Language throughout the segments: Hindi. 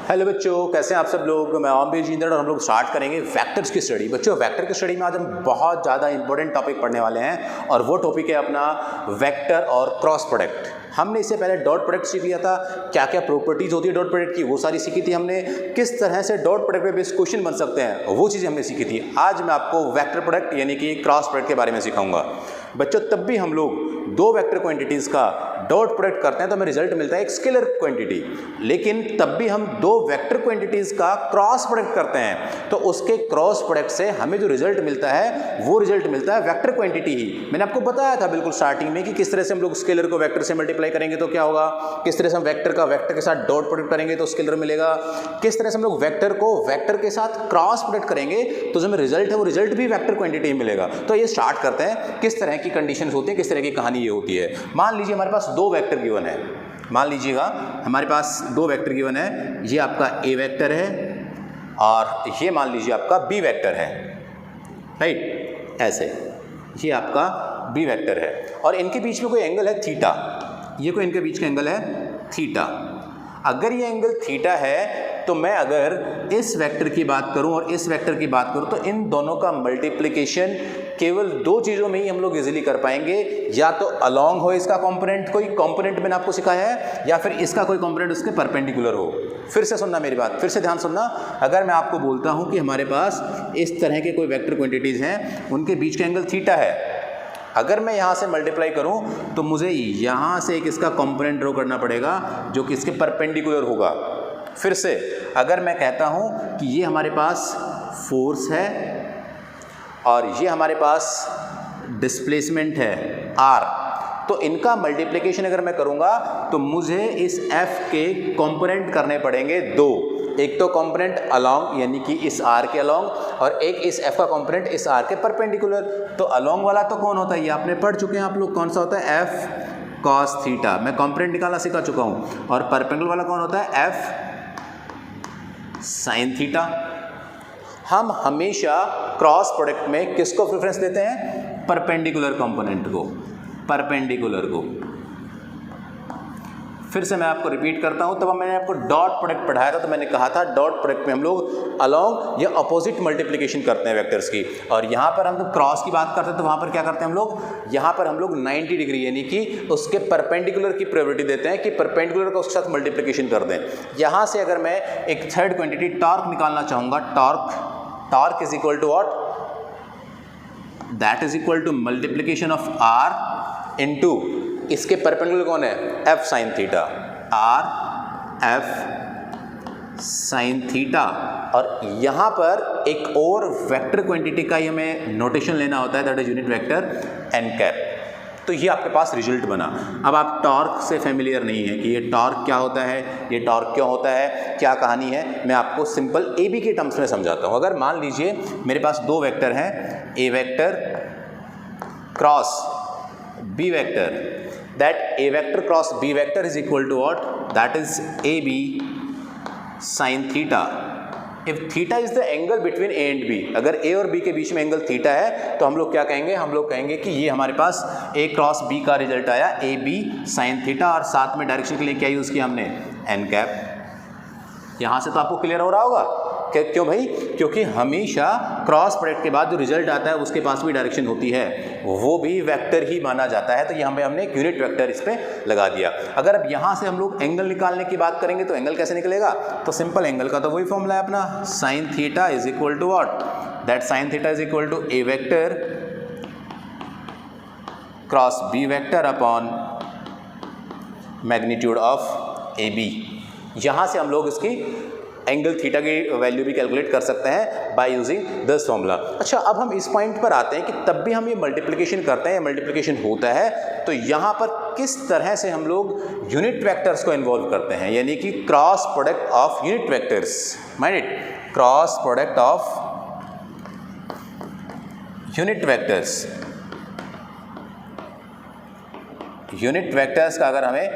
हेलो बच्चों, कैसे हैं आप सब लोग। मैं आमबीर जिंदड़ और हम लोग स्टार्ट करेंगे वेक्टर्स की स्टडी। बच्चों, वेक्टर की स्टडी में आज हम बहुत ज़्यादा इंपॉर्टेंट टॉपिक पढ़ने वाले हैं और वो टॉपिक है अपना वेक्टर और क्रॉस प्रोडक्ट। हमने इससे पहले डॉट प्रोडक्ट सीख लिया था, क्या क्या प्रॉपर्टीज़ होती है डॉट प्रोडक्ट की वो सारी सीखी थी हमने। किस तरह से डॉट प्रोडक्ट पे बेस्ड क्वेश्चन बन सकते हैं वो चीज़ें हमने सीखी थी। आज मैं आपको वेक्टर प्रोडक्ट यानी कि क्रॉस प्रोडक्ट के बारे में सिखाऊंगा। बच्चों, तब भी हम लोग दो वेक्टर क्वांटिटीज़ का डॉट प्रोडक्ट करते हैं तो हमें रिजल्ट मिलता है एक स्केलर क्वांटिटी, लेकिन तब भी हम दो वेक्टर क्वांटिटीज़ का क्रॉस प्रोडक्ट करते हैं तो उसके क्रॉस प्रोडक्ट से हमें जो रिजल्ट मिलता है वो रिजल्ट मिलता है वेक्टर क्वांटिटी ही। मैंने आपको बताया था बिल्कुल स्टार्टिंग में कि किस तरह से हम लोग स्केलर को वेक्टर से मल्टीप्लाई करेंगे तो क्या होगा, किस तरह से हम वेक्टर का वेक्टर के साथ डॉट प्रोडक्ट करेंगे तो स्केलर मिलेगा, किस तरह से हम लोग वेक्टर को वेक्टर के साथ क्रॉस प्रोडक्ट करेंगे तो जो हमें रिजल्ट है वो रिजल्ट भी वेक्टर क्वांटिटी में मिलेगा। तो ये स्टार्ट करते हैं किस तरह की कंडीशंस होती है, किस तरह की कहानी ये होती है। मान लीजिए हमारे पास दो वेक्टर गिवन है। मान लीजिएगा हमारे पास दो वेक्टर गिवन है, ये आपका ए वेक्टर है और ये मान लीजिए आपका बी वेक्टर है, राइट। ऐसे ये आपका बी वेक्टर है और इनके बीच में कोई एंगल है थीटा। ये कोई इनके बीच का एंगल है थीटा। अगर ये एंगल थीटा है तो मैं अगर इस वेक्टर की बात करूं और इस वेक्टर की बात करूं तो इन दोनों का मल्टीप्लिकेशन केवल दो चीज़ों में ही हम लोग इजीली कर पाएंगे, या तो अलोंग हो इसका कंपोनेंट, कोई कंपोनेंट मैंने आपको सिखाया है, या फिर इसका कोई कंपोनेंट उसके परपेंडिकुलर हो। फिर से सुनना मेरी बात, फिर से ध्यान सुनना। अगर मैं आपको बोलता हूं कि हमारे पास इस तरह के कोई वेक्टर क्वांटिटीज़ हैं, उनके बीच का एंगल थीटा है, अगर मैं यहाँ से मल्टीप्लाई करूँ तो मुझे यहाँ से एक इसका कंपोनेंट ड्रॉ करना पड़ेगा जो कि इसके परपेंडिकुलर होगा। फिर से अगर मैं कहता हूँ कि ये हमारे पास फोर्स है और ये हमारे पास डिस्प्लेसमेंट है r, तो इनका मल्टीप्लिकेशन अगर मैं करूँगा तो मुझे इस f के कंपोनेंट करने पड़ेंगे दो। एक तो कंपोनेंट अलोंग यानी कि इस r के अलोंग और एक इस f का कंपोनेंट इस r के परपेंडिकुलर। तो अलोंग वाला तो कौन होता है, ये आपने पढ़ चुके हैं आप लोग, कौन सा होता है f cos थीटा, मैं कंपोनेंट निकालना सिखा चुका हूँ। और परपेंडिकुलर वाला कौन होता है f sin थीटा। हम हमेशा क्रॉस प्रोडक्ट में किसको प्रेफरेंस देते हैं, परपेंडिकुलर कंपोनेंट को, परपेंडिकुलर को। फिर से मैं आपको रिपीट करता हूं, तब मैंने आपको डॉट प्रोडक्ट पढ़ाया था तो मैंने कहा था डॉट प्रोडक्ट में हम लोग अलोंग या अपोजिट मल्टीप्लिकेशन करते हैं वेक्टर्स की, और यहाँ पर हम लोग क्रॉस की बात करते हैं तो वहाँ पर क्या करते हैं हम लोग, यहाँ पर हम लोग 90 डिग्री यानी कि उसके परपेंडिकुलर की प्रायोरिटी देते हैं कि परपेंडिकुलर का उसके साथ मल्टीप्लिकेशन कर दें। यहाँ से अगर मैं एक थर्ड क्वांटिटी टॉर्क निकालना चाहूँगा, torque is equal to what, that is equal to multiplication of r into इसके परपेंडिकुलर कौन है, f sin theta, r f sin theta. और यहाँ पर एक और वेक्टर क्वांटिटी का ही हमें नोटेशन लेना होता है, that is unit vector n cap. तो ये आपके पास रिजल्ट बना। अब आप टॉर्क से फेमिलियर नहीं है कि ये टॉर्क क्या होता है, ये टॉर्क क्यों होता है, क्या कहानी है, मैं आपको सिंपल ए बी के टर्म्स में समझाता हूँ। अगर मान लीजिए मेरे पास दो वेक्टर हैं, A vector cross B vector, that A vector cross B vector is equal to what, that is A B sine theta. If theta is the angle between A and B, अगर ए और बी के बीच में एंगल थीटा है तो हम लोग क्या कहेंगे, हम लोग कहेंगे कि ये हमारे पास ए क्रॉस बी का रिजल्ट आया ए बी साइन थीटा, और साथ में डायरेक्शन के लिए क्या यूज़ किया हमने, एन कैप। यहाँ से तो आपको क्लियर हो रहा होगा क्यों भाई, क्योंकि हमेशा क्रॉस प्रोडक्ट के बाद जो रिजल्ट आता है उसके पास भी डायरेक्शन होती है, वो भी वेक्टर ही माना जाता है। तो यहाँ पे हमने एक यूनिट वेक्टर इस पर लगा दिया। अगर अब यहाँ से हम लोग एंगल निकालने की बात करेंगे तो एंगल कैसे निकलेगा, तो सिंपल एंगल का तो वही फॉर्मूला है अपना, sine theta is equal to what, that sine theta is equal to A vector cross B vector upon magnitude of A B. यहाँ से हम लोग इसकी एंगल थीटा की वैल्यू भी कैलकुलेट कर सकते हैं बाय यूजिंग दिस फॉर्मूला। अच्छा, अब हम इस पॉइंट पर आते हैं कि तब भी हम ये मल्टीप्लिकेशन करते हैं, मल्टीप्लिकेशन होता है तो यहाँ पर किस तरह से हम लोग यूनिट वेक्टर्स को इन्वॉल्व करते हैं, यानी कि cross product of unit vectors, mind it, cross product of unit vectors. Unit vectors का अगर हमें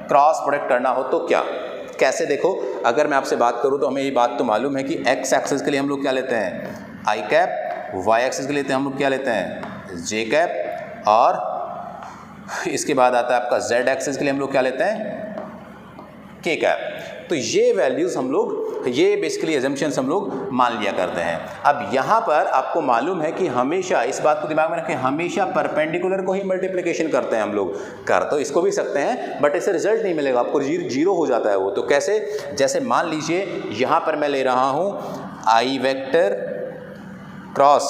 क्रॉस प्रोडक्ट करना हो तो क्या, कैसे, देखो अगर मैं आपसे बात करूं तो हमें ये बात तो मालूम है कि एक्स एक्सिस के लिए हम लोग क्या लेते हैं, आई कैप, वाई एक्सिस के लिए हम लोग क्या लेते हैं, जे कैप, और इसके बाद आता है आपका जेड एक्सिस के लिए हम लोग क्या लेते हैं, के कैप। तो ये वैल्यूज़ हम लोग, ये बेसिकली एजम्पशंस हम लोग मान लिया करते हैं। अब यहाँ पर आपको मालूम है कि हमेशा इस बात को दिमाग में रखें, हमेशा परपेंडिकुलर को ही मल्टीप्लिकेशन करते हैं हम लोग। कर तो इसको भी सकते हैं बट इससे रिजल्ट नहीं मिलेगा आपको, जीरो हो जाता है वो। तो कैसे, जैसे मान लीजिए यहाँ पर मैं ले रहा हूँ आई वेक्टर क्रॉस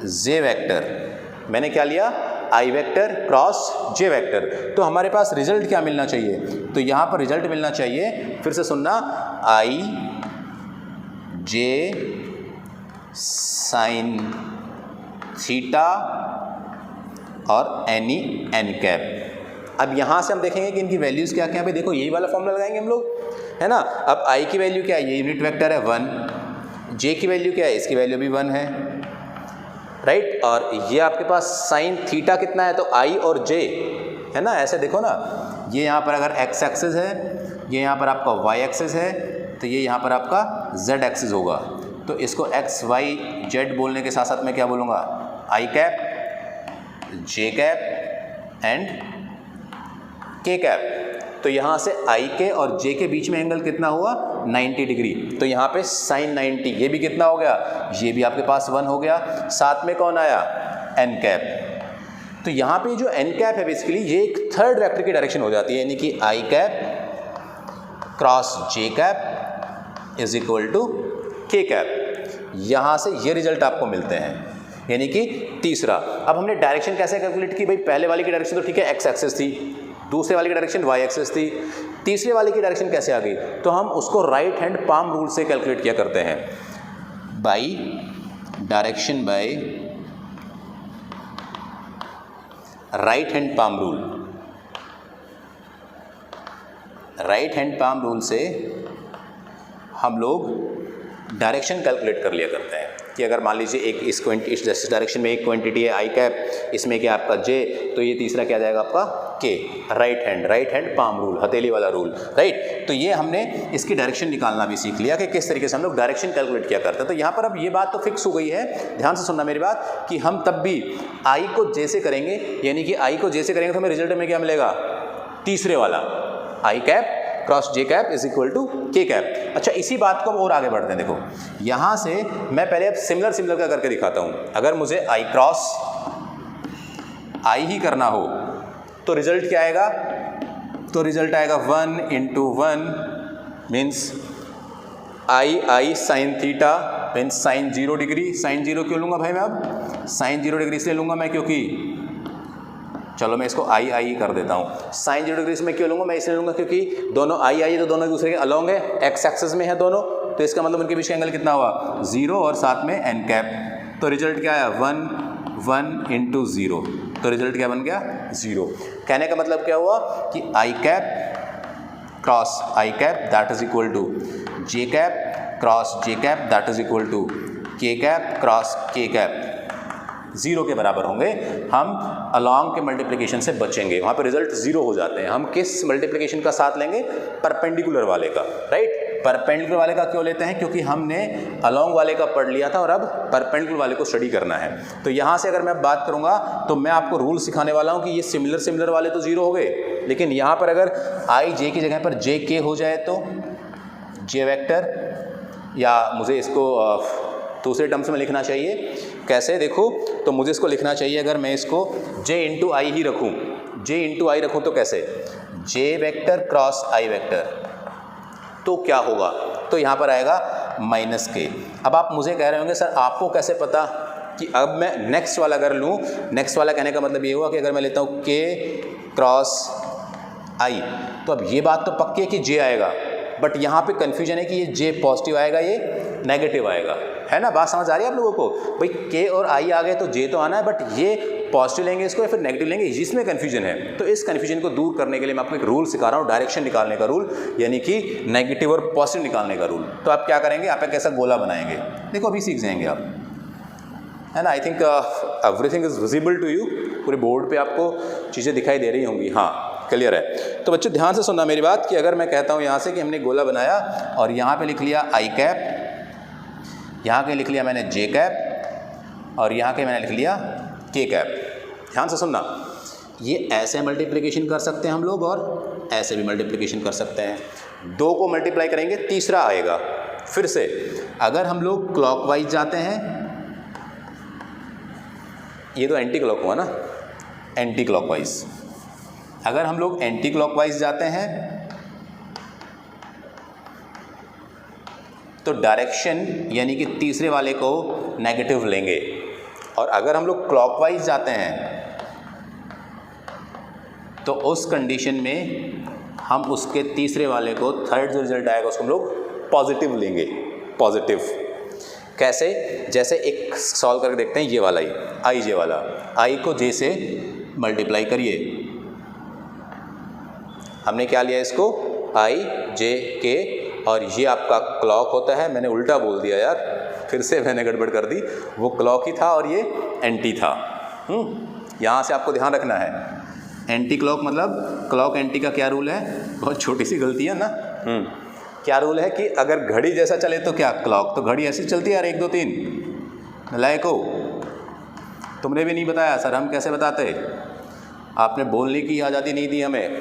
जे वेक्टर, मैंने क्या लिया, आई वेक्टर क्रॉस जे वेक्टर। तो हमारे पास रिजल्ट क्या मिलना चाहिए, तो यहाँ पर रिजल्ट मिलना चाहिए, फिर से सुनना, आई जे साइन थीटा और एनी एन कैप। अब यहाँ से हम देखेंगे कि इनकी वैल्यूज़ क्या क्या है। देखो यही वाला फॉर्मूला लगाएंगे हम लोग, है ना। अब आई की वैल्यू क्या है, ये यूनिट वेक्टर है 1, जे की वैल्यू क्या है, इसकी वैल्यू भी 1 है, राइट। और ये आपके पास साइन थीटा कितना है, तो आई और जे, है ना। ऐसे देखो ना, ये यहाँ पर अगर एक्स एक्सिस है, ये यहाँ पर आपका वाई एक्सिस है, तो ये यहाँ पर आपका जेड एक्सिस होगा। तो इसको एक्स वाई जेड बोलने के साथ साथ मैं क्या बोलूँगा, आई कैप, जे कैप एंड के कैप। तो यहाँ से आई के और जे के बीच में एंगल कितना हुआ, 90 डिग्री। तो यहाँ पे साइन 90, ये भी कितना हो गया, ये भी आपके पास 1 हो गया। साथ में कौन आया, एन कैप। तो यहाँ पे जो एन कैप है बेसिकली ये एक थर्ड वेक्टर की डायरेक्शन हो जाती है, यानी कि I cap cross J cap is equal to K cap. यहाँ से ये रिजल्ट आपको मिलते हैं, यानी कि तीसरा। अब हमने डायरेक्शन कैसे कैलकुलेट की भाई, पहले वाली की डायरेक्शन तो ठीक है एक्स एक्सिस थी, दूसरे वाली की डायरेक्शन वाई एक्सिस थी, तीसरे वाले की डायरेक्शन कैसे आ गई, तो हम उसको राइट हैंड पाम रूल से कैलकुलेट किया करते हैं, by direction by right hand palm rule. Right hand palm rule से हम लोग डायरेक्शन कैलकुलेट कर लिया करते हैं कि अगर मान लीजिए एक इस डायरेक्शन में एक क्वांटिटी है आई कैप, इसमें क्या आपका जे, तो ये तीसरा क्या जाएगा आपका के। राइट हैंड पाम रूल, हथेली वाला रूल, राइट। तो ये हमने इसकी डायरेक्शन निकालना भी सीख लिया कि किस तरीके से हम लोग डायरेक्शन कैलकुलेट किया करते हैं। तो यहाँ पर अब ये बात तो फिक्स हो गई है, ध्यान से सुनना मेरी बात, कि हम तब भी आई को जे से करेंगे, यानी कि आई को जे से करेंगे तो हमें रिजल्ट में क्या मिलेगा, तीसरे वाला, I cap cross J cap is equal to K cap. अच्छा, इसी बात को हम और आगे बढ़ते हैं। देखो यहाँ से मैं पहले अब सिमिलर का करके दिखाता हूँ। अगर मुझे आई क्रॉस आई ही करना हो तो रिजल्ट क्या आएगा, तो रिजल्ट आएगा 1 into 1 means I sine theta means sine 0 degree. Sine 0 क्यों लूँगा भाई मैं, अब साइन 0 डिग्री इसलिए लूँगा मैं क्योंकि, चलो मैं इसको आई कर देता हूँ। साइन 0 डिग्री में क्यों लूँगा, मैं इसलिए लूँगा क्योंकि दोनों आई तो दोनों एक दूसरे के अलॉन्ग है, एक्स एक्सिस में है दोनों, तो इसका मतलब उनके बीच का एंगल कितना हुआ, 0 और साथ में एन कैप। तो रिजल्ट क्या आया, 1 इंटू 0, तो रिजल्ट क्या बन गया, 0। कहने का मतलब क्या हुआ कि I cap cross I cap that is equal to J cap cross J cap that is equal to K cap cross K cap 0 के बराबर होंगे। हम अलॉन्ग के मल्टीप्लिकेशन से बचेंगे, वहाँ पे रिजल्ट 0 हो जाते हैं। हम किस मल्टीप्लिकेशन का साथ लेंगे, परपेंडिकुलर वाले का, राइट। परपेंडिकुलर वाले का क्यों लेते हैं, क्योंकि हमने अलॉन्ग वाले का पढ़ लिया था और अब परपेंडिकुलर वाले को स्टडी करना है। तो यहाँ से अगर मैं बात करूँगा तो मैं आपको रूल सिखाने वाला हूँ कि ये सिमिलर वाले तो 0 हो गए, लेकिन यहाँ पर अगर आई जे की जगह पर जे के हो जाए तो जे वेक्टर, या मुझे इसको दूसरे टर्म्स में लिखना चाहिए, कैसे देखो, तो मुझे इसको लिखना चाहिए, अगर मैं इसको j इंटू आई ही रखूँ, j इंटू आई रखूँ तो कैसे, j वेक्टर क्रॉस आई वेक्टर, तो क्या होगा, तो यहाँ पर आएगा माइनस के। अब आप मुझे कह रहे होंगे सर आपको कैसे पता कि अब मैं नेक्स्ट वाला अगर लूँ, नेक्स्ट वाला कहने का मतलब ये हुआ कि अगर मैं लेता हूँ k क्रॉस आई, तो अब ये बात तो पक्की है कि j आएगा, बट यहाँ पे कन्फ्यूजन है कि ये j पॉजिटिव आएगा ये नेगेटिव आएगा, है ना। बात समझ आ रही है आप लोगों को, भाई k और i आ गए तो j तो आना है, बट ये पॉजिटिव लेंगे इसको या फिर नेगेटिव लेंगे, इसमें कन्फ्यूजन है। तो इस कन्फ्यूजन को दूर करने के लिए मैं आपको एक रूल सिखा रहा हूँ, डायरेक्शन निकालने का रूल, यानी कि नेगेटिव और पॉजिटिव निकालने का रूल। तो आप क्या करेंगे, आप एक ऐसा गोला बनाएंगे, देखो अभी सीख जाएंगे आप, है ना। I think everything is visible to you, पूरे बोर्ड पे आपको चीज़ें दिखाई दे रही होंगी, हाँ क्लियर है। तो बच्चों ध्यान से सुनना मेरी बात कि अगर मैं कहता हूँ यहाँ से कि हमने गोला बनाया और यहाँ पे लिख लिया आई कैप, यहाँ के लिख लिया मैंने जे कैप और यहाँ के मैंने लिख लिया के कैप। ध्यान से सुनना, ये ऐसे मल्टीप्लिकेशन कर सकते हैं हम लोग और ऐसे भी मल्टीप्लिकेशन कर सकते हैं। 2 को मल्टीप्लाई करेंगे तीसरा आएगा। फिर से अगर हम लोग क्लॉकवाइज जाते हैं, ये तो एंटी क्लॉक हुआ ना, एंटी क्लॉकवाइज, अगर हम लोग एंटी क्लॉकवाइज जाते हैं तो डायरेक्शन यानी कि तीसरे वाले को नेगेटिव लेंगे, और अगर हम लोग क्लॉकवाइज जाते हैं तो उस कंडीशन में हम उसके तीसरे वाले को, थर्ड जो रिजल्ट आएगा उसको हम लोग पॉजिटिव लेंगे। पॉजिटिव कैसे? जैसे एक सॉल्व करके देखते हैं, ये वाला ही आई जे वाला, आई को जे से मल्टीप्लाई करिए, हमने क्या लिया इसको आई जे के, और ये आपका क्लॉक होता है, मैंने उल्टा बोल दिया यार, फिर से मैंने गड़बड़ कर दी, वो क्लॉक ही था और ये एंटी था। यहाँ से आपको ध्यान रखना है, एंटी क्लॉक मतलब क्लॉक एंटी का क्या रूल है, बहुत छोटी सी गलती है ना। क्या रूल है कि अगर घड़ी जैसा चले तो क्या क्लॉक, तो घड़ी ऐसी चलती है यार 1 2 3 लायको। तुमने भी नहीं बताया सर, हम कैसे बताते, आपने बोलने की आज़ादी नहीं दी हमें।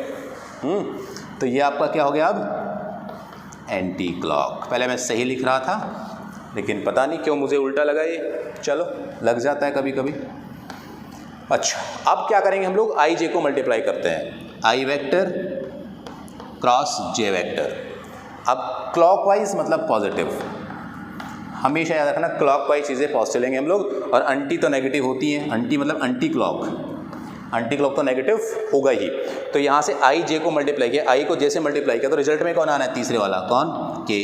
तो ये आपका क्या हो गया अब एंटी क्लॉक। पहले मैं सही लिख रहा था लेकिन पता नहीं क्यों मुझे उल्टा लगा ये, चलो लग जाता है कभी कभी। अच्छा, अब क्या करेंगे हम लोग, आई जे को मल्टीप्लाई करते हैं, आई वेक्टर क्रॉस जे वेक्टर। अब क्लॉकवाइज मतलब पॉजिटिव, हमेशा याद रखना क्लॉकवाइज चीज़ें पॉजिटिव लेंगे हम लोग, और एंटी तो नेगेटिव होती हैं, एंटी मतलब एंटी क्लॉक, एंटी क्लॉक तो नेगेटिव होगा ही। तो यहाँ से आई जे को मल्टीप्लाई किया, आई को जे से मल्टीप्लाई किया, तो रिजल्ट में कौन आना है, तीसरे वाला, कौन, के।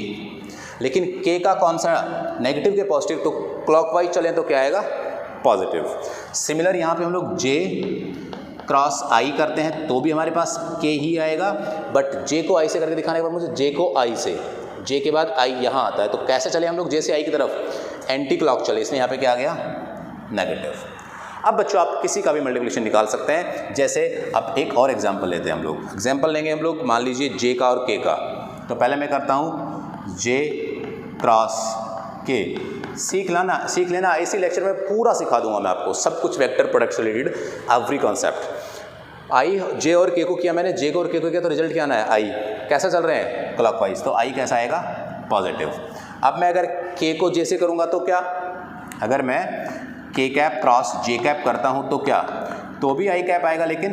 लेकिन के का कौन सा, नेगेटिव के पॉजिटिव, तो क्लॉकवाइज चलें तो क्या आएगा, पॉजिटिव। सिमिलर यहाँ पे हम लोग जे क्रॉस आई करते हैं तो भी हमारे पास के ही आएगा, बट जे को आई से करके दिखाने के बाद मुझे जे को आई से, जे के बाद आई यहाँ आता है, तो कैसे चले हम लोग जे से आई की तरफ, एंटी क्लॉक चले, इसलिए यहाँ पे क्या आ गया, नेगेटिव। अब बच्चों आप किसी का भी मल्टीप्लिकेशन निकाल सकते हैं। जैसे अब एक और एग्जांपल लेते हैं हम लोग, एग्जांपल लेंगे हम लोग, मान लीजिए जे का और के का। तो पहले मैं करता हूँ जे क्रॉस के, सीख लेना, इसी लेक्चर में पूरा सिखा दूंगा मैं आपको सब कुछ वेक्टर प्रोडक्ट से रिलेटेड, एवरी कॉन्सेप्ट। आई जे और के को किया मैंने, जे को और के को किया, तो रिजल्ट क्या आना है, आई। कैसा चल रहे हैं, क्लॉकवाइज, तो आई कैसा आएगा, पॉजिटिव। अब मैं अगर के को जे से करूँगा तो क्या, अगर मैं के कैप क्रॉस जे कैप करता हूँ तो क्या, तो भी आई कैप आएगा लेकिन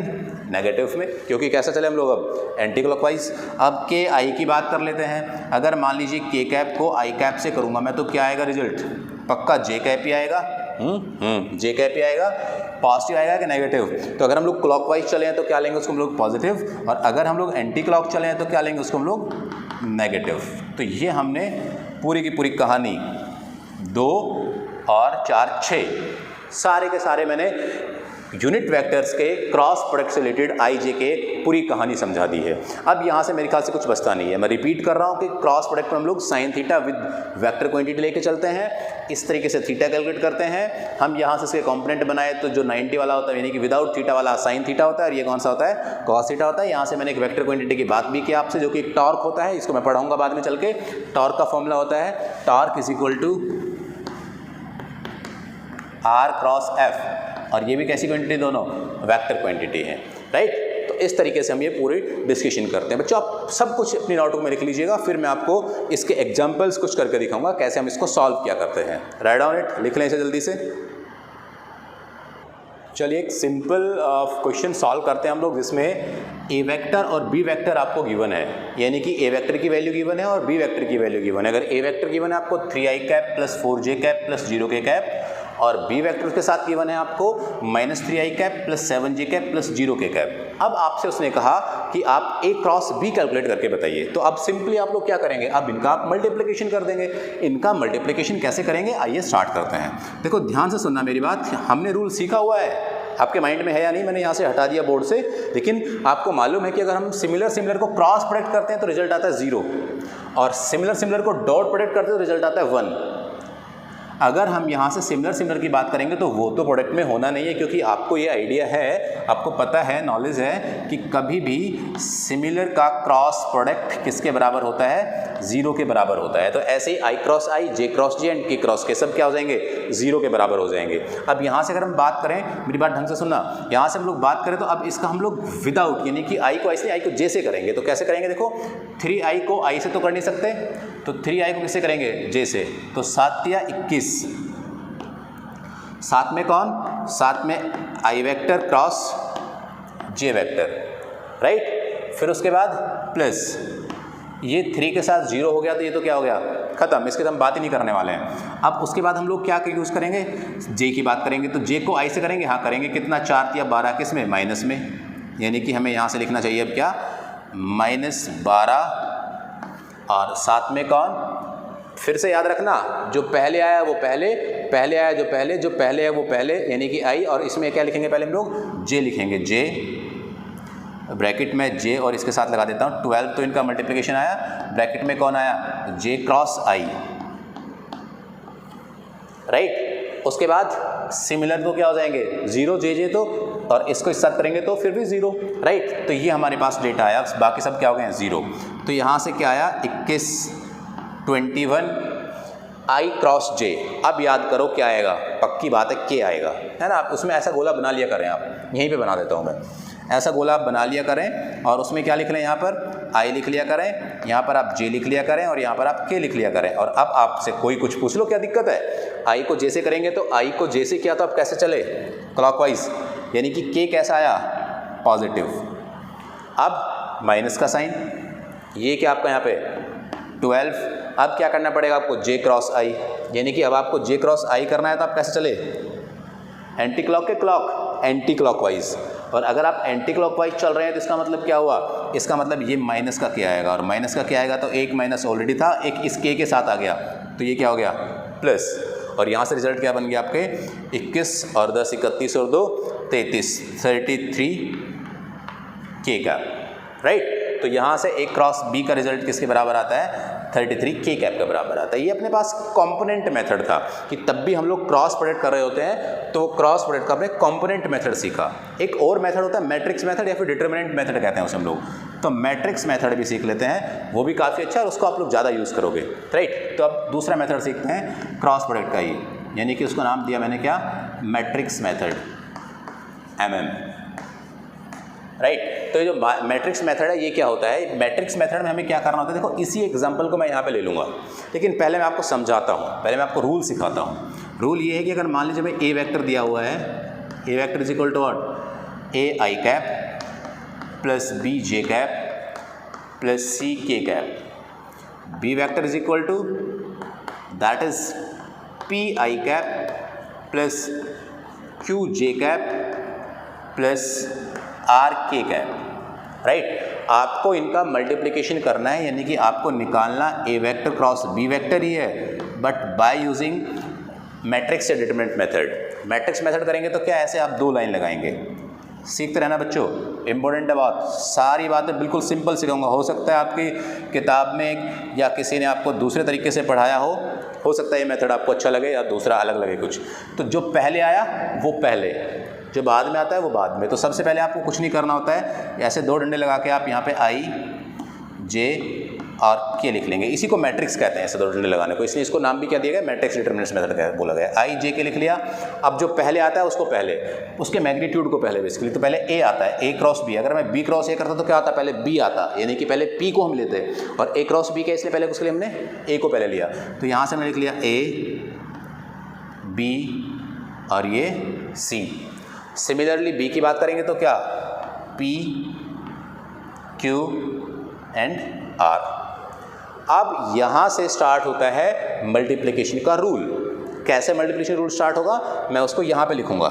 नेगेटिव में, क्योंकि कैसा चले हम लोग अब एंटी क्लॉकवाइज। अब के आई की बात कर लेते हैं, अगर मान लीजिए के कैप को आई कैप से करूँगा मैं तो क्या आएगा रिजल्ट, पक्का जे कैप ही आएगा। जे कैप ही आएगा, पॉजिटिव आएगा कि नेगेटिव। तो अगर हम लोग क्लॉकवाइज चले हैं तो क्या लेंगे उसको हम लोग पॉजिटिव, और अगर हम लोग एंटी क्लॉक चले हैं तो क्या लेंगे उसको हम लोग नेगेटिव। तो ये हमने पूरी की पूरी कहानी 2 और 4 6 सारे के सारे मैंने यूनिट वेक्टर्स के क्रॉस प्रोडक्ट से रिलेटेड आई जे के पूरी कहानी समझा दी है। अब यहाँ से मेरे ख्याल से कुछ बचता नहीं है, मैं रिपीट कर रहा हूँ कि क्रॉस प्रोडक्ट में हम लोग sine theta with vector quantity लेके चलते हैं, इस तरीके से थीटा कैलकुलेट करते हैं। हम यहाँ से इसके कंपोनेंट बनाए तो जो 90 वाला होता है यानी कि विदाउट थीटा वाला साइन थीटा होता है, और ये कौन सा होता है, कॉस थीटा होता है। यहाँ से मैंने एक वेक्टर क्वांटिटी की बात भी की आपसे, जो कि एक टॉर्क होता है, इसको मैं पढ़ाऊँगा बाद में चल के। टॉर्क का फॉर्मूला होता है torque is equal to R cross F, और ये भी कैसी क्वांटिटी, दोनों वेक्टर क्वांटिटी है, राइट। तो इस तरीके से हम ये पूरी डिस्कशन करते हैं। बच्चों आप सब कुछ अपनी नोटबुक में लिख लीजिएगा, फिर मैं आपको इसके एग्जांपल्स कुछ करके दिखाऊंगा कैसे हम इसको सॉल्व किया करते हैं। राइट डाउन इट, लिख लें इसे जल्दी से। चलिए एक सिंपल क्वेश्चन सॉल्व करते हैं हम लोग, जिसमें ए वेक्टर और बी वेक्टर आपको गिवन है, यानी कि ए वेक्टर की वैल्यू गिवन है और बी वेक्टर की वैल्यू गिवन है। अगर ए वेक्टर गिवन है आपको 3i cap plus 4j cap plus 0k cap, और बी वेक्टर के साथ गिवन है आपको -3i cap plus 7j cap plus 0k cap. अब आपसे उसने कहा कि आप ए क्रॉस बी कैलकुलेट करके बताइए। तो अब सिंपली आप लोग क्या करेंगे, अब इनका आप मल्टीप्लिकेशन कर देंगे। इनका मल्टीप्लिकेशन कैसे करेंगे, आइए स्टार्ट करते हैं। देखो ध्यान से सुनना मेरी बात, हमने रूल सीखा हुआ है, आपके माइंड में है या नहीं, मैंने यहाँ से हटा दिया बोर्ड से, लेकिन आपको मालूम है कि अगर हम सिमिलर को क्रॉस प्रोडक्ट करते हैं तो रिजल्ट आता है 0, और सिमिलर को डॉट प्रोडक्ट करते हैं तो रिजल्ट आता है 1। अगर हम यहाँ से सिमिलर की बात करेंगे तो वो तो प्रोडक्ट में होना नहीं है, क्योंकि आपको ये आइडिया है, आपको पता है, नॉलेज है कि कभी भी सिमिलर का क्रॉस प्रोडक्ट किसके बराबर होता है, 0 के बराबर होता है। तो ऐसे ही I cross I, J cross J and K cross K सब क्या हो जाएंगे, 0 के बराबर हो जाएंगे। अब यहाँ से अगर हम बात करें, मेरी बात ढंग से सुनना, यहाँ से हम लोग बात करें तो अब इसका हम लोग विदाउट, यानी कि आई को ऐसे आई को जे से करेंगे। तो कैसे करेंगे, देखो 3i को i से तो कर नहीं सकते, तो 3i को किससे करेंगे, j से। तो 7 या 21, साथ में कौन, साथ में i vector cross j vector, right. फिर उसके बाद प्लस ये 3 के साथ 0 हो गया, तो ये तो क्या हो गया, खत्म, इसके तो हम बात ही नहीं करने वाले हैं। अब उसके बाद हम लोग क्या यूज़ करेंगे, j की बात करेंगे। तो j को i से करेंगे, हाँ करेंगे, कितना, 4 या 12 किस में, माइनस में, यानी कि हमें यहाँ से लिखना चाहिए अब क्या, -12, और साथ में कौन, फिर से याद रखना, जो पहले आया वो पहले, पहले आया जो पहले, जो पहले है वो पहले, यानी कि आई, और इसमें क्या लिखेंगे, पहले हम लोग जे लिखेंगे, जे ब्रैकेट में जे, और इसके साथ लगा देता हूँ 12, तो इनका मल्टीप्लिकेशन आया, ब्रैकेट में कौन आया, जे क्रॉस आई, राइट। उसके बाद सिमिलर तो क्या हो जाएंगे, 0 जे तो, और इसको इस साथ करेंगे तो फिर भी 0, राइट। तो ये हमारे पास डेटा आया, बाकी सब क्या हो गए हैं, 0। तो यहाँ से क्या आया, 21, 21 आई क्रॉस जे। अब याद करो क्या आएगा, पक्की बात है के आएगा, है ना। आप उसमें ऐसा गोला बना लिया करें, आप यहीं पे बना देता हूँ मैं, ऐसा गोला आप बना लिया करें, और उसमें क्या लिख लें, यहाँ पर आई लिख लिया करें, यहाँ पर आप जे लिख लिया करें, और यहाँ पर आप के लिख लिया करें। और अब आपसे कोई कुछ पूछ लो क्या दिक्कत है, आई को जे से करेंगे तो आई को जे से किया तो आप कैसे चले, क्लॉकवाइज, यानी कि के कैसा आया, पॉजिटिव। अब माइनस का साइन, ये क्या आपका यहाँ पे 12। अब क्या करना पड़ेगा आपको, जे क्रॉस आई, यानी कि अब आपको जे क्रॉस आई करना है तो आप कैसे चले, एंटी क्लॉक के क्लॉक, एंटी क्लॉकवाइज। और अगर आप एंटी क्लॉकवाइज चल रहे हैं तो इसका मतलब क्या हुआ, इसका मतलब ये माइनस का क्या आएगा, और माइनस का क्या आएगा, तो एक माइनस ऑलरेडी था, एक इस के साथ आ गया, तो ये क्या हो गया, प्लस। और यहाँ से रिजल्ट क्या बन गया आपके, 21 और 10 31 और 2 33, 33 के का, राइट। तो यहाँ से एक क्रॉस बी का रिजल्ट किसके बराबर आता है, 33 के कैप के बराबर आता है। ये अपने पास कंपोनेंट मेथड था कि तब भी हम लोग क्रॉस प्रोडक्ट कर रहे होते हैं, तो क्रॉस प्रोडक्ट का हमने कंपोनेंट मेथड सीखा। एक और मेथड होता है मैट्रिक्स मेथड, या फिर डिटरमिनेंट मेथड कहते हैं उसे हम लोग। तो मैट्रिक्स मेथड भी सीख लेते हैं, वो भी काफ़ी अच्छा है, और उसको आप लोग ज़्यादा यूज़ करोगे, राइट। तो अब दूसरा मेथड सीखते हैं क्रॉस प्रोडक्ट का ही, यानी कि उसको नाम दिया मैंने क्या, मैट्रिक्स मेथड, MM, राइट। तो ये जो मैट्रिक्स मेथड है, ये क्या होता है, मैट्रिक्स मेथड में हमें क्या करना होता है, देखो इसी एग्जांपल को मैं यहाँ पे ले लूँगा, लेकिन पहले मैं आपको समझाता हूँ, पहले मैं आपको रूल सिखाता हूँ। रूल ये है कि अगर मान लीजिए मैं ए वेक्टर दिया हुआ है, A vector is equal to what, A I cap plus B J cap plus C K cap, B vector is equal to that is P I cap plus Q J cap plus R K cap, right. आपको इनका मल्टीप्लिकेशन करना है, यानी कि आपको निकालना A vector cross B vector ही है, बट बाय यूजिंग मैट्रिक्स या डिटरमिनेंट मेथड। मैट्रिक्स मेथड करेंगे तो क्या, ऐसे आप 2 लाइन लगाएंगे। सीखते रहना बच्चों, इंपॉर्टेंट है बात, सारी बातें बिल्कुल सिंपल सिखाऊंगा। हो सकता है आपकी किताब में या किसी ने आपको दूसरे तरीके से पढ़ाया हो सकता है ये मेथड आपको अच्छा लगे या दूसरा अलग लगे कुछ। तो जो पहले आया वो पहले, जो बाद में आता है वो बाद में। तो सबसे पहले आपको कुछ नहीं करना होता है, ऐसे 2 डंडे लगा के आप यहाँ पे आई जे और के लिख लेंगे। इसी को मैट्रिक्स कहते हैं, ऐसे 2 डंडे लगाने को, इसलिए इसको नाम भी क्या दिया गया, मैट्रिक्स डिटरमिनेंट मेथड बोला गया। आई जे के लिख लिया। अब जो पहले आता है उसको पहले, उसके मैग्नीट्यूड को पहले, बेसिकली तो पहले ए आता है, ए क्रॉस बी। अगर मैं बी क्रॉस ए करता तो क्या आता, पहले बी आता, यानी कि पहले पी को हम लेते हैं, और ए क्रॉस बी का इसलिए पहले उसके लिए हमने ए को पहले लिया। तो यहाँ से मैंने लिख लिया ए बी और ये सी। सिमिलरली बी की बात करेंगे तो क्या, पी क्यू एंड आर। अब यहाँ से स्टार्ट होता है मल्टीप्लिकेशन का रूल। कैसे मल्टीप्लिकेशन रूल स्टार्ट होगा, मैं उसको यहाँ पे लिखूँगा,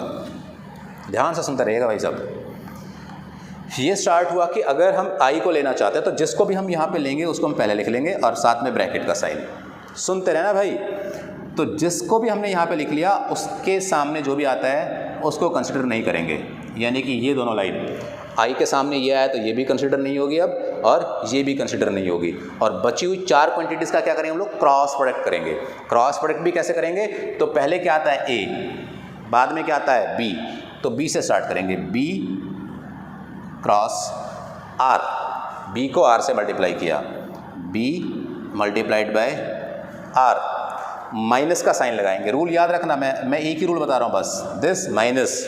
ध्यान से सुनते रहिएगा भाई साहब। ये स्टार्ट हुआ कि अगर हम आई को लेना चाहते हैं तो जिसको भी हम यहाँ पे लेंगे उसको हम पहले लिख लेंगे, और साथ में ब्रैकेट का साइन। सुनते रहना भाई। तो जिसको भी हमने यहाँ पे लिख लिया उसके सामने जो भी आता है उसको कंसिडर नहीं करेंगे, यानी कि ये दोनों लाइन, आई के सामने ये आया तो ये भी कंसिडर नहीं होगी अब, और ये भी कंसिडर नहीं होगी। और बची हुई 4 क्वांटिटीज़ का क्या करेंगे हम लोग, क्रॉस प्रोडक्ट करेंगे। क्रॉस प्रोडक्ट भी कैसे करेंगे, तो पहले क्या आता है ए, बाद में क्या आता है बी, तो बी से स्टार्ट करेंगे, बी क्रॉस आर, बी को आर से मल्टीप्लाई किया, B multiplied by R, minus का साइन लगाएंगे। रूल याद रखना, मैं एक ही रूल बता रहा हूँ बस, दिस माइनस।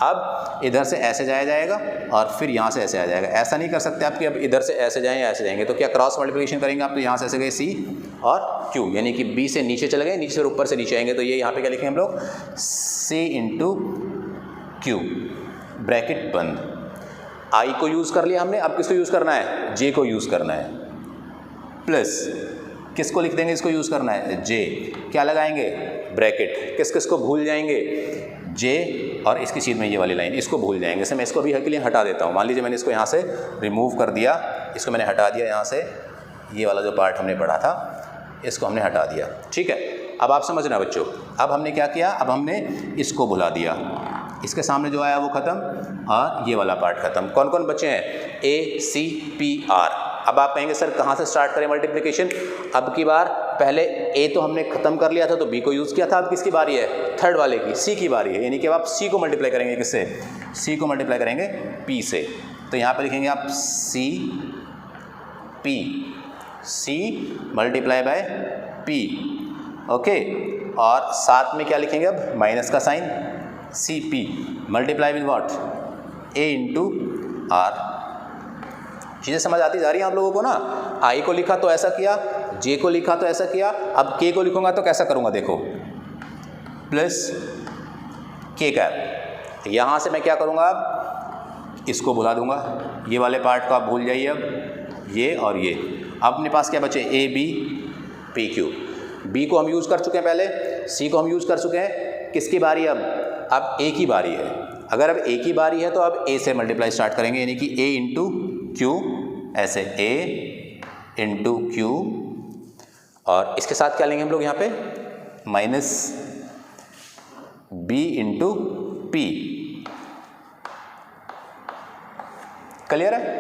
अब इधर से ऐसे जाया जाएगा और फिर यहाँ से ऐसे आ जाएगा। ऐसा नहीं कर सकते आप कि अब इधर से ऐसे जाएं ऐसे जाएंगे, तो क्या क्रॉस मल्टीप्लिकेशन करेंगे आप, तो यहाँ से ऐसे गए सी और क्यू, यानी कि बी से नीचे चले गए, नीचे से ऊपर से नीचे आएंगे, तो ये यहाँ पे क्या लिखेंगे हम लोग, सी इंटू क्यू, ब्रैकेट बंद। आई को यूज़ कर लिया हमने, अब किसको यूज़ करना है, जे को यूज़ करना है, प्लस किसको लिख देंगे, इसको यूज़ करना है जे, क्या लगाएंगे ब्रैकेट, किस किस को भूल जाएंगे, जे और इसकी चीज़ में ये वाली लाइन, इसको भूल जाएंगे। जैसे मैं इसको अभी के लिए हटा देता हूँ, मान लीजिए मैंने इसको यहाँ से रिमूव कर दिया, इसको मैंने हटा दिया यहाँ से, ये वाला जो पार्ट हमने पढ़ा था इसको हमने हटा दिया, ठीक है। अब आप समझना बच्चों, अब हमने क्या किया, अब हमने इसको भुला दिया, इसके सामने जो आया वो ख़त्म और ये वाला पार्ट ख़त्म। कौन कौन बचे हैं, ए सी पी आर। अब आप कहेंगे सर कहाँ से स्टार्ट करें मल्टीप्लिकेशन, अब की बार पहले ए तो हमने ख़त्म कर लिया था तो बी को यूज़ किया था, अब किसकी बारी है, थर्ड वाले की, सी की बारी है, यानी कि अब आप सी को मल्टीप्लाई करेंगे, किससे, सी को मल्टीप्लाई करेंगे पी से। तो यहाँ पर लिखेंगे आप C P, C multiply by P, okay. और साथ में क्या लिखेंगे अब, माइनस का sign, C P multiply with what, A into R. चीज़ें समझ आती जा रही हैं आप लोगों को ना। आई को लिखा तो ऐसा किया, जे को लिखा तो ऐसा किया, अब के को लिखूंगा तो कैसा करूंगा, देखो प्लस के कैप, यहाँ से मैं क्या करूँगा, अब इसको भुला दूंगा, ये वाले पार्ट को आप भूल जाइए, अब ये और ये। अब अपने पास क्या बचे, A B P Q, B को हम यूज़ कर चुके हैं पहले, सी को हम यूज़ कर चुके हैं, किसकी बारी है अब ए की बारी है। अगर अब ए की बारी है तो अब ए से मल्टीप्लाई स्टार्ट करेंगे, यानी कि ए इंटू क्यू, ऐसे ए इंटू क्यू, और इसके साथ क्या लेंगे हम लोग यहाँ पे, minus B into P. Clear है।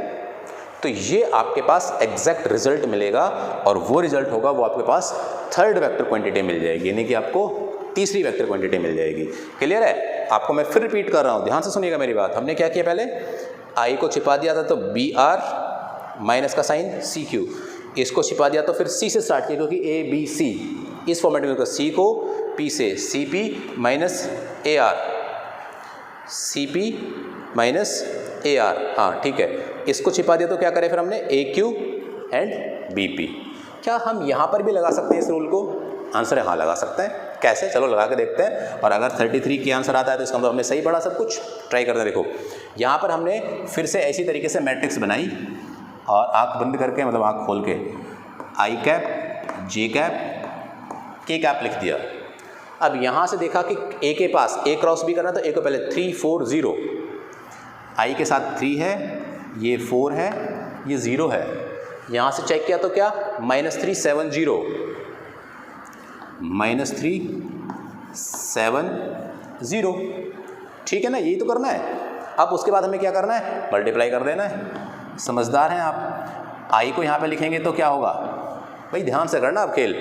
तो ये आपके पास एग्जैक्ट रिजल्ट मिलेगा और वो रिजल्ट होगा वो आपके पास थर्ड वेक्टर क्वांटिटी मिल जाएगी, यानी कि आपको तीसरी वेक्टर क्वांटिटी मिल जाएगी। क्लियर है। आपको मैं फिर रिपीट कर रहा हूँ, ध्यान से सुनिएगा मेरी बात। हमने क्या किया, पहले आई को छिपा दिया था तो बी आर माइनस का साइन सी क्यू, इसको छिपा दिया तो फिर सी से स्टार्ट किया, क्योंकि ए बी सी इस फॉर्मेट में, सी को पी से C P minus A R, C P minus A R, हाँ ठीक है। इसको छिपा दिया तो क्या करें फिर हमने, ए क्यू एंड बी पी। क्या हम यहाँ पर भी लगा सकते हैं इस रूल को? आंसर है हाँ, लगा सकते हैं। कैसे, चलो लगा के देखते हैं। और अगर 33 की आंसर आता है तो इसका मतलब हमने सही पढ़ा सब कुछ। ट्राई करते हैं। देखो यहाँ पर हमने फिर से ऐसी तरीके से मैट्रिक्स बनाई और आँख बंद करके, मतलब आँख खोल के, आई कैप जे कैप के कैप लिख दिया। अब यहाँ से देखा कि ए के पास ए क्रॉस बी करना, तो ए को पहले 3 4 0, आई के साथ 3 है, ये 4 है, ये 0 है। यहाँ से चेक किया तो क्या, -3 7 0, -3 7 0, ठीक है ना। यही तो करना है। अब उसके बाद हमें क्या करना है, मल्टीप्लाई कर देना है। समझदार हैं आप। आई को यहाँ पे लिखेंगे तो क्या होगा, भाई ध्यान से करना आप खेल।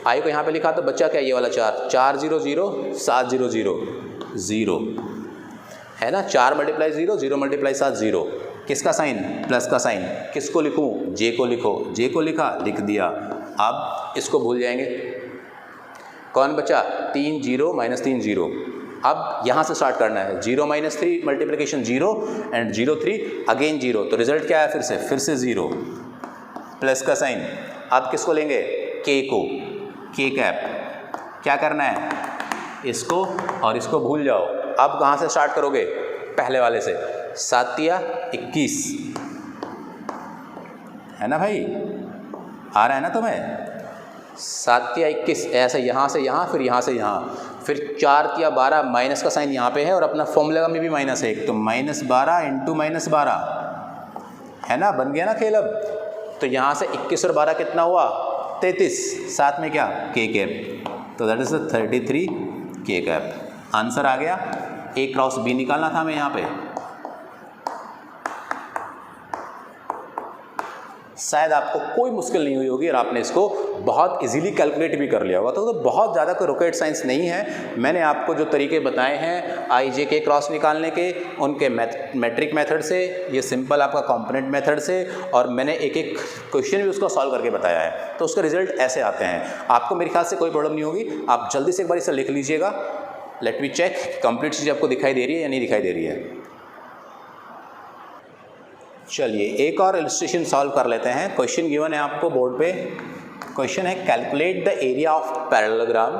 आई को यहाँ पे लिखा तो बच्चा क्या, ये वाला 4 4 0 0 7 0 0 0 है ना। 4 मल्टीप्लाई 0 0 मल्टीप्लाई 7 0, किसका साइन, प्लस का साइन। किसको लिखूं, जे को लिखो, जे को लिखा, लिख दिया। अब इसको भूल जाएंगे। कौन बचा, 3 0 -3 0। अब यहाँ से स्टार्ट करना है, 0 -3 मल्टीप्लिकेशन 0 एंड 0 3 अगेन 0, तो रिजल्ट क्या है, फिर से 0, प्लस का साइन। अब किसको लेंगे, के को, के कैप। क्या करना है, इसको और इसको भूल जाओ। अब कहाँ से स्टार्ट करोगे, पहले वाले से, 7 या 21 है ना भाई, आ रहा है ना तुम्हें, 7 या 21, ऐसे यहाँ से यहाँ, फिर यहाँ से यहाँ, फिर 4 या 12, माइनस का साइन यहाँ पे है और अपना फॉर्मूला में भी माइनस है एक, तो -12 इंटू -12 है ना, बन गया ना खेल। अब तो यहाँ से 21 और 12 कितना हुआ, 33, साथ में क्या, के कैप, तो दैट इज 33 के कैप। आंसर आ गया। ए क्रॉस बी निकालना था हमें यहाँ पे। शायद आपको कोई मुश्किल नहीं हुई होगी और आपने इसको बहुत इजीली कैलकुलेट भी कर लिया होगा। तो बहुत ज़्यादा कोई रॉकेट साइंस नहीं है। मैंने आपको जो तरीके बताए हैं IJ क्रॉस निकालने के, उनके मैट्रिक मेथड से, ये सिंपल आपका कंपोनेंट मेथड से, और मैंने एक एक क्वेश्चन भी उसको सॉल्व करके बताया है। तो उसका रिजल्ट ऐसे आते हैं। आपको मेरे ख्याल से कोई प्रॉब्लम नहीं होगी। आप जल्दी से एक बार इसे लिख लीजिएगा। लेट मी चेक कंप्लीट चीज़ आपको दिखाई दे रही है या नहीं दिखाई दे रही है। चलिए एक और इलस्ट्रेशन सॉल्व कर लेते हैं। क्वेश्चन गिवन है आपको बोर्ड पे। क्वेश्चन है calculate the area of parallelogram.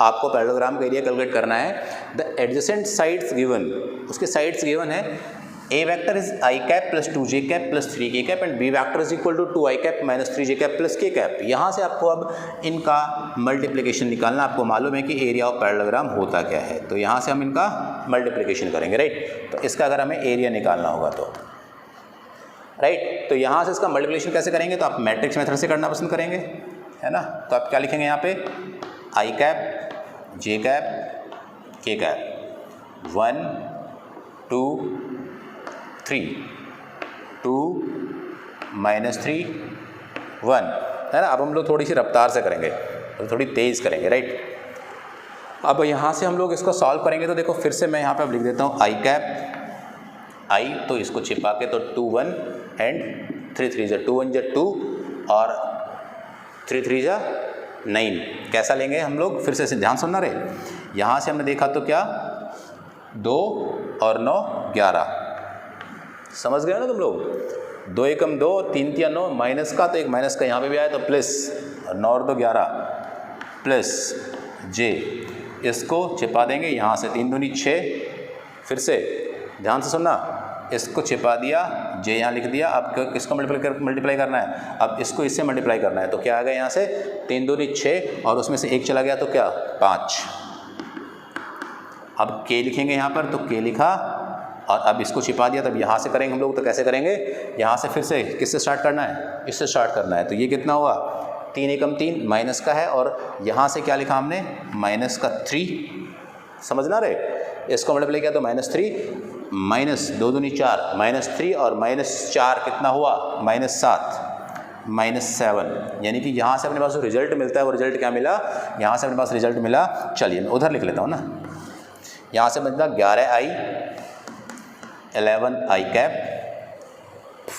आपको पैरेललोग्राम का एरिया कैलकुलेट करना है। द एडजेसेंट साइड्स गिवन, उसके साइड्स गिवन है। A vector is I cap plus 2J cap plus 3K cap and B vector is equal to 2I cap minus 3J cap plus K cap. यहाँ से आपको अब इनका मल्टीप्लिकेशन निकालना। आपको मालूम है कि एरिया ऑफ पैरेललोग्राम होता क्या है, तो यहाँ से हम इनका मल्टीप्लिकेशन करेंगे, राइट। तो इसका अगर हमें एरिया निकालना होगा तो राइट, तो यहाँ से इसका मल्टीप्लिकेशन कैसे करेंगे, तो आप मैट्रिक्स मेथड से करना पसंद करेंगे, है ना। तो आप क्या लिखेंगे यहाँ पे, I cap J cap K cap 1 2 3 2 -3 1, है ना। अब हम लोग थोड़ी सी रफ्तार से करेंगे, तो थोड़ी तेज़ करेंगे, राइट। अब यहाँ से हम लोग इसको सॉल्व करेंगे। तो देखो फिर से मैं यहाँ पे अब लिख देता हूँ I कैप I, तो इसको छिपा के तो 2 1 एंड 3 3 जा 2 1 जा 2 और 3 3 जा 9। कैसा लेंगे हम लोग, फिर से ध्यान सुनना रहे। यहाँ से हमने देखा तो क्या 2 और 9 11, समझ गए ना तुम लोग। 2 एकम 2 3 3 9, माइनस का तो एक माइनस का यहाँ पे भी आया तो प्लस, और 9 और 2 11 प्लस J, इसको छिपा देंगे यहाँ से 3 दूनी 6। फिर से ध्यान से सुनना, इसको छिपा दिया, J यहाँ लिख दिया। अब किसको मल्टीप्लाई करना है, अब इसको इससे मल्टीप्लाई करना है। तो क्या आ गया यहाँ से 3 दूनी 6 और उसमें से 1 चला गया तो क्या 5। अब K लिखेंगे यहाँ पर, तो K लिखा और अब इसको छिपा दिया। तब यहाँ से करेंगे हम लोग, तो कैसे करेंगे, यहाँ से फिर से किससे स्टार्ट करना है, इससे स्टार्ट करना है। तो ये कितना हुआ 3 एकम 3 माइनस का है, और यहाँ से क्या लिखा हमने माइनस का 3, समझना रहे। इसको मल्टीप्लाई किया तो -3 माइनस 2 दूनी 4 -3 और -4 कितना हुआ -7 -7। यानी कि यहाँ से अपने पास जो रिजल्ट मिलता है वो रिजल्ट क्या मिला, यहाँ से अपने पास रिजल्ट मिला। चलिए मैं उधर लिख लेता हूँ ना। यहाँ से मिलता 11I 11I cap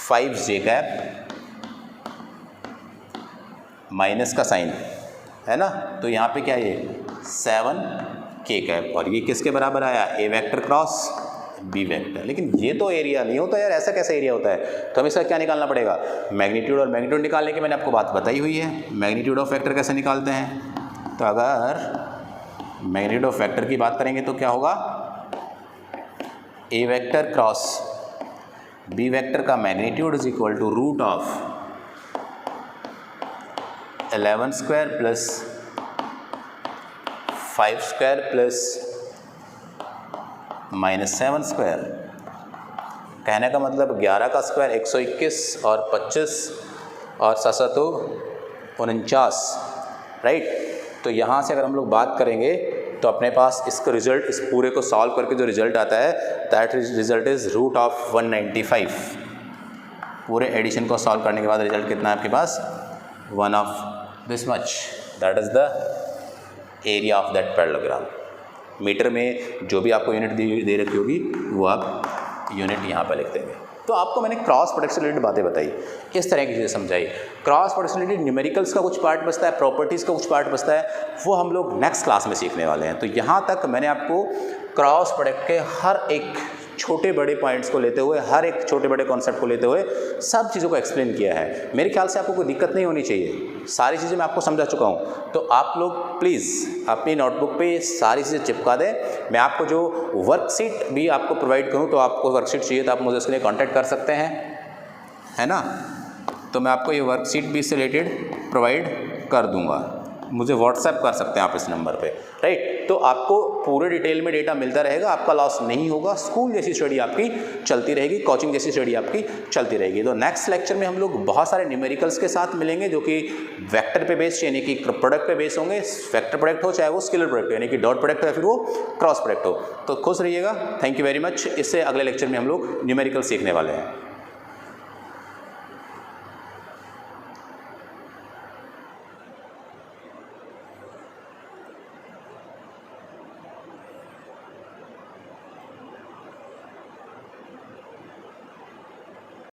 5J cap, minus का साइन है ना, तो यहाँ पे क्या है ये 7K कैप। और ये किसके बराबर आया, A vector cross B vector. लेकिन ये तो एरिया नहीं होता यार, ऐसा कैसे एरिया होता है। तो हमें इसका क्या निकालना पड़ेगा, मैग्नीट्यूड। और मैग्नीट्यूड निकालने की मैंने आपको बात बताई हुई है। मैग्नीट्यूड ऑफ वेक्टर कैसे निकालते हैं, तो अगर मैग्नीट्यूड ऑफ वेक्टर की बात करेंगे तो क्या होगा, A vector cross B vector का magnitude is equal to root of 11 square plus 5 square plus -7 square. कहने का मतलब 11 का स्क्वायर 121 और 25 और 7 49, राइट। तो यहाँ से अगर हम लोग बात करेंगे तो अपने पास इसका रिजल्ट, इस पूरे को सॉल्व करके जो रिजल्ट आता है that result is root of 195। पूरे एडिशन को सॉल्व करने के बाद रिजल्ट कितना है आपके पास, 1 of this much, that is the area of that parallelogram. Metre में जो भी आपको यूनिट दे रखी होगी वो आप यूनिट यहाँ पर लिख देंगे। तो आपको मैंने क्रॉस प्रोडक्ट से रिलेटेड बातें बताई, इस तरह की चीज़ें समझाई। क्रॉस प्रोडक्ट से रिलेटेड न्यूमेरिकल्स का कुछ पार्ट बचता है, प्रॉपर्टीज़ का कुछ पार्ट बचता है, वो हम लोग नेक्स्ट क्लास में सीखने वाले हैं। तो यहाँ तक मैंने आपको क्रॉस प्रोडक्ट के हर एक छोटे बड़े पॉइंट्स को लेते हुए, हर एक छोटे बड़े कॉन्सेप्ट को लेते हुए सब चीज़ों को एक्सप्लेन किया है। मेरे ख्याल से आपको कोई दिक्कत नहीं होनी चाहिए, सारी चीज़ें मैं आपको समझा चुका हूँ। तो आप लोग प्लीज़ अपनी नोटबुक पे सारी चीज़ें चिपका दें। मैं आपको जो वर्कशीट भी आपको प्रोवाइड करूँ, तो आपको वर्कशीट चाहिए तो आप मुझे उसके लिए कॉन्टैक्ट कर सकते हैं, है ना। तो मैं आपको ये वर्कशीट भी इससे रिलेटेड प्रोवाइड कर दूँगा, मुझे व्हाट्सएप कर सकते हैं आप इस नंबर पे, राइट। तो आपको पूरे डिटेल में डेटा मिलता रहेगा, आपका लॉस नहीं होगा। स्कूल जैसी स्टडी आपकी चलती रहेगी, कोचिंग जैसी स्टडी आपकी चलती रहेगी। तो नेक्स्ट लेक्चर में हम लोग बहुत सारे न्यूमेरिकल्स के साथ मिलेंगे, जो कि वेक्टर पे बेस्ड यानी कि प्रोडक्ट पे बेस्ड होंगे। वेक्टर प्रोडक्ट हो चाहे वो स्केलर प्रोडक्ट हो, यानी कि डॉट प्रोडक्ट हो या फिर वो क्रॉस प्रोडक्ट हो। तो खुश रहिएगा, थैंक यू वेरी मच। इससे अगले लेक्चर में हम लोग न्यूमेरिकल सीखने वाले हैं।